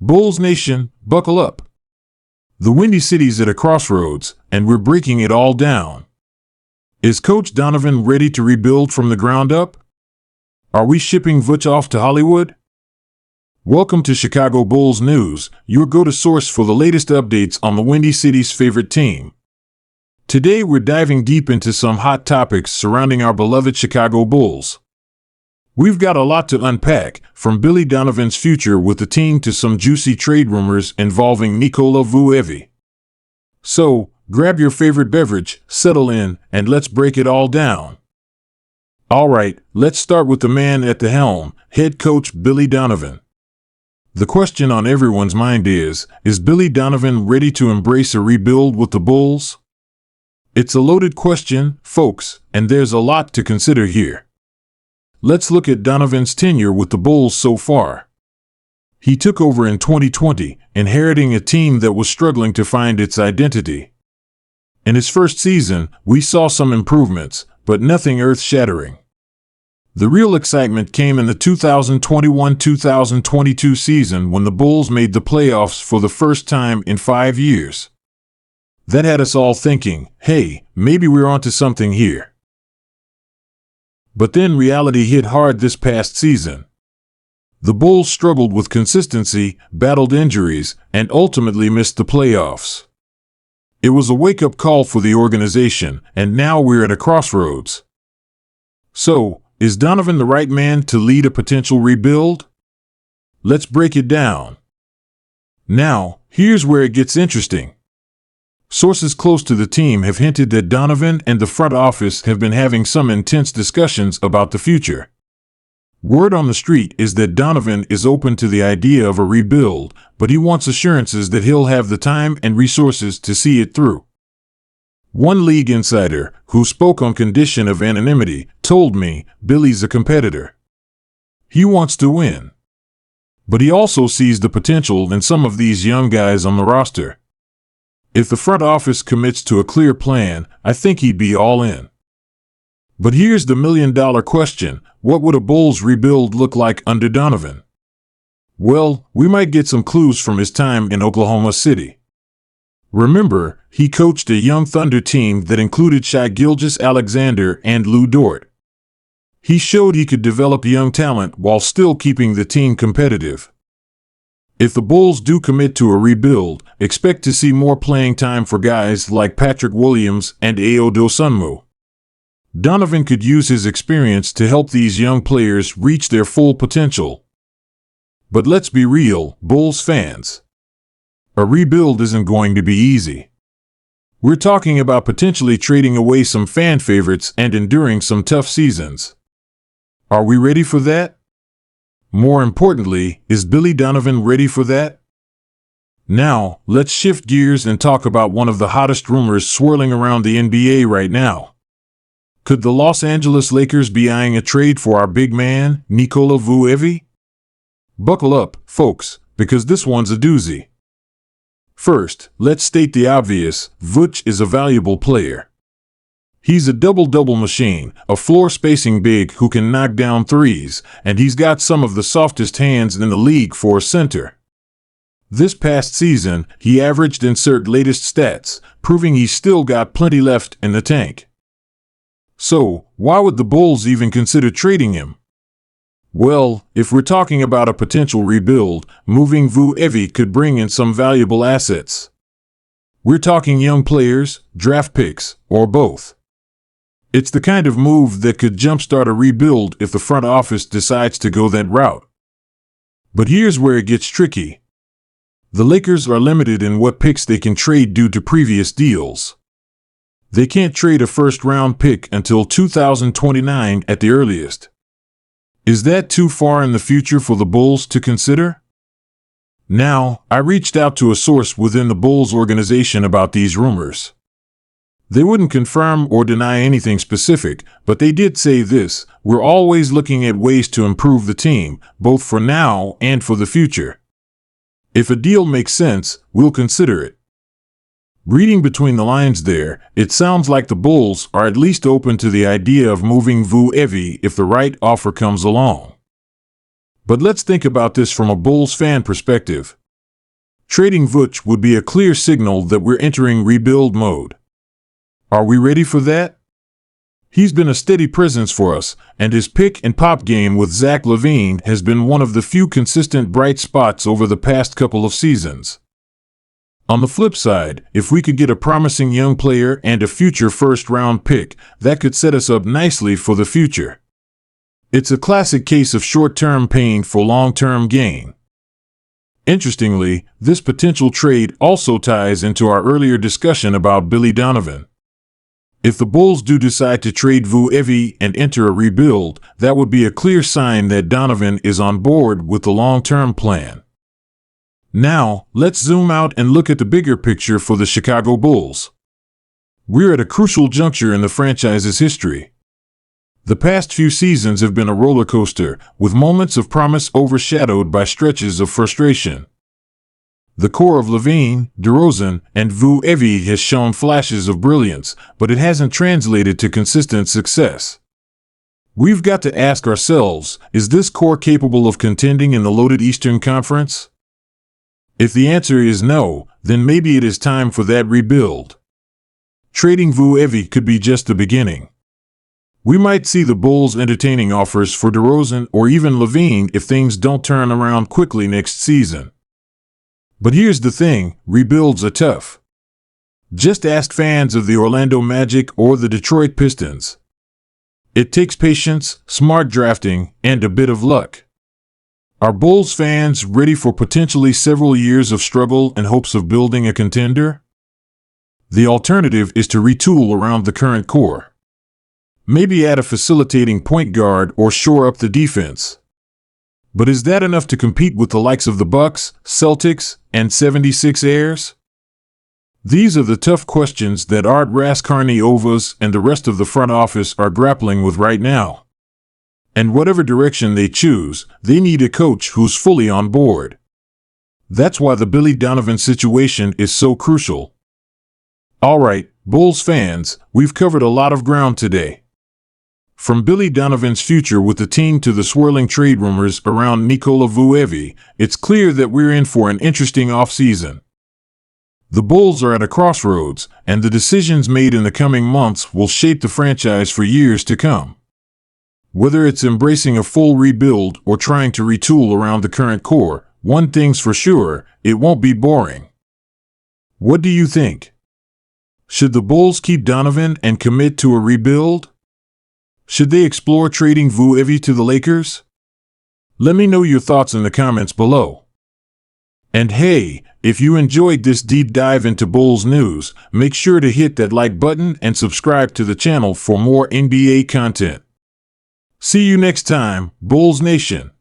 Bulls Nation, buckle up. The Windy City's at a crossroads, and we're breaking it all down. Is Coach Donovan ready to rebuild from the ground up? Are we shipping Vooch off to Hollywood? Welcome to Chicago Bulls News, your go-to source for the latest updates on the Windy City's favorite team. Today we're diving deep into some hot topics surrounding our beloved Chicago Bulls. We've got a lot to unpack, from Billy Donovan's future with the team to some juicy trade rumors involving Nikola Vucevic. So, grab your favorite beverage, settle in, and let's break it all down. Alright, let's start with the man at the helm, head coach Billy Donovan. The question on everyone's mind is Billy Donovan ready to embrace a rebuild with the Bulls? It's a loaded question, folks, and there's a lot to consider here. Let's look at Donovan's tenure with the Bulls so far. He took over in 2020, inheriting a team that was struggling to find its identity. In his first season, we saw some improvements, but nothing earth-shattering. The real excitement came in the 2021-2022 season when the Bulls made the playoffs for the first time in 5 years. That had us all thinking, hey, maybe we're onto something here. But then reality hit hard this past season. The Bulls struggled with consistency, battled injuries, and ultimately missed the playoffs. It was a wake-up call for the organization, and now we're at a crossroads. So, is Donovan the right man to lead a potential rebuild? Let's break it down. Now, here's where it gets interesting. Sources close to the team have hinted that Donovan and the front office have been having some intense discussions about the future. Word on the street is that Donovan is open to the idea of a rebuild, but he wants assurances that he'll have the time and resources to see it through. One league insider, who spoke on condition of anonymity, told me, Billy's a competitor. He wants to win. But he also sees the potential in some of these young guys on the roster. If the front office commits to a clear plan, I think he'd be all in. But here's the million-dollar question, what would a Bulls rebuild look like under Donovan? Well, we might get some clues from his time in Oklahoma City. Remember, he coached a young Thunder team that included Shai Gilgeous-Alexander and Lou Dort. He showed he could develop young talent while still keeping the team competitive. If the Bulls do commit to a rebuild, expect to see more playing time for guys like Patrick Williams and Ayo Dosunmu. Donovan could use his experience to help these young players reach their full potential. But let's be real, Bulls fans. A rebuild isn't going to be easy. We're talking about potentially trading away some fan favorites and enduring some tough seasons. Are we ready for that? More importantly, is Billy Donovan ready for that? Now, let's shift gears and talk about one of the hottest rumors swirling around the NBA right now. Could the Los Angeles Lakers be eyeing a trade for our big man, Nikola Vucevic? Buckle up, folks, because this one's a doozy. First, let's state the obvious, Vooch is a valuable player. He's a double-double machine, a floor-spacing big who can knock down threes, and he's got some of the softest hands in the league for a center. This past season, he averaged insert latest stats, proving he's still got plenty left in the tank. So, why would the Bulls even consider trading him? Well, if we're talking about a potential rebuild, moving Vucevic could bring in some valuable assets. We're talking young players, draft picks, or both. It's the kind of move that could jumpstart a rebuild if the front office decides to go that route. But here's where it gets tricky. The Lakers are limited in what picks they can trade due to previous deals. They can't trade a first-round pick until 2029 at the earliest. Is that too far in the future for the Bulls to consider? Now, I reached out to a source within the Bulls organization about these rumors. They wouldn't confirm or deny anything specific, but they did say this: we're always looking at ways to improve the team, both for now and for the future. If a deal makes sense, we'll consider it. Reading between the lines there, it sounds like the Bulls are at least open to the idea of moving Vucevic if the right offer comes along. But let's think about this from a Bulls fan perspective. Trading Vooch would be a clear signal that we're entering rebuild mode. Are we ready for that? He's been a steady presence for us, and his pick and pop game with Zach LaVine has been one of the few consistent bright spots over the past couple of seasons. On the flip side, if we could get a promising young player and a future first-round pick, that could set us up nicely for the future. It's a classic case of short-term pain for long-term gain. Interestingly, this potential trade also ties into our earlier discussion about Billy Donovan. If the Bulls do decide to trade Vucevic and enter a rebuild, that would be a clear sign that Donovan is on board with the long-term plan. Now, let's zoom out and look at the bigger picture for the Chicago Bulls. We're at a crucial juncture in the franchise's history. The past few seasons have been a roller coaster, with moments of promise overshadowed by stretches of frustration. The core of LaVine, DeRozan, and Vucevic has shown flashes of brilliance, but it hasn't translated to consistent success. We've got to ask ourselves, is this core capable of contending in the loaded Eastern Conference? If the answer is no, then maybe it is time for that rebuild. Trading Vucevic could be just the beginning. We might see the Bulls entertaining offers for DeRozan or even LaVine if things don't turn around quickly next season. But here's the thing, rebuilds are tough. Just ask fans of the Orlando Magic or the Detroit Pistons. It takes patience, smart drafting, and a bit of luck. Are Bulls fans ready for potentially several years of struggle in hopes of building a contender? The alternative is to retool around the current core. Maybe add a facilitating point guard or shore up the defense. But is that enough to compete with the likes of the Bucks, Celtics, and 76ers? These are the tough questions that Art Raskarniovas and the rest of the front office are grappling with right now. And whatever direction they choose, they need a coach who's fully on board. That's why the Billy Donovan situation is so crucial. All right, Bulls fans, we've covered a lot of ground today. From Billy Donovan's future with the team to the swirling trade rumors around Nikola Vucevic, it's clear that we're in for an interesting offseason. The Bulls are at a crossroads, and the decisions made in the coming months will shape the franchise for years to come. Whether it's embracing a full rebuild or trying to retool around the current core, one thing's for sure, it won't be boring. What do you think? Should the Bulls keep Donovan and commit to a rebuild? Should they explore trading Vucevic to the Lakers? Let me know your thoughts in the comments below. And hey, if you enjoyed this deep dive into Bulls news, make sure to hit that like button and subscribe to the channel for more NBA content. See you next time, Bulls Nation.